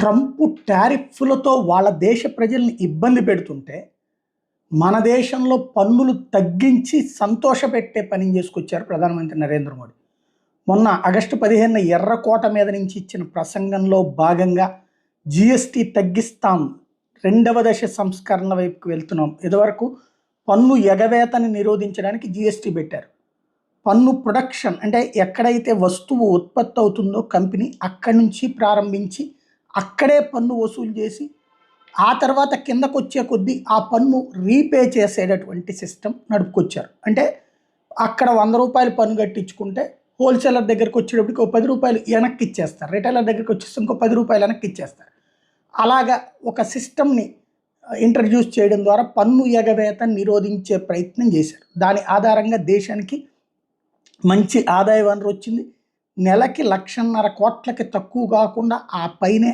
Trump టారిఫ్లతో వాళ్ళ దేశ ప్రజల్ని ఇబ్బంది పెడుతుంటే, మన దేశంలో పన్నులు తగ్గించి సంతోషపెట్టే పనిని చేసుకొచ్చారు ప్రధానమంత్రి నరేంద్ర మోడీ. మొన్న ఆగస్టు 15న ఎర్రకోట మీద నుంచి ఇచ్చిన ప్రసంగంలో భాగంగా జీఎస్టీ తగ్గిస్తాం, రెండవ దశ సంస్కరణ వైపుకు వెళ్తున్నాం. ఇదివరకు పన్ను ఎగవేతని నిరోధించడానికి జీఎస్టీ పెట్టారు. పన్ను ప్రొడక్షన్ అంటే ఎక్కడైతే వస్తువు ఉత్పత్తి అవుతుందో కంపెనీ అక్కడి నుంచి ప్రారంభించి అక్కడే పన్ను వసూలు చేసి ఆ తర్వాత కిందకు వచ్చే కొద్దీ ఆ పన్ను రీపే చేసేటటువంటి సిస్టమ్ నడుపుకొచ్చారు. అంటే అక్కడ ₹100 పన్ను కట్టించుకుంటే హోల్సేలర్ దగ్గరికి వచ్చేటప్పటికి ఒక ₹10 వెనక్కి ఇచ్చేస్తారు, రిటైలర్ దగ్గరికి వచ్చేస్తే ఇంకో ₹10 వెనక్కి ఇచ్చేస్తారు. అలాగా ఒక సిస్టమ్ని ఇంట్రడ్యూస్ చేయడం ద్వారా పన్ను ఎగవేత నిరోధించే ప్రయత్నం చేశారు. దాని ఆధారంగా దేశానికి మంచి ఆదాయ వనరు వచ్చింది. నెలకి 1,50,000 కోట్లకి తక్కువ కాకుండా ఆ పైనే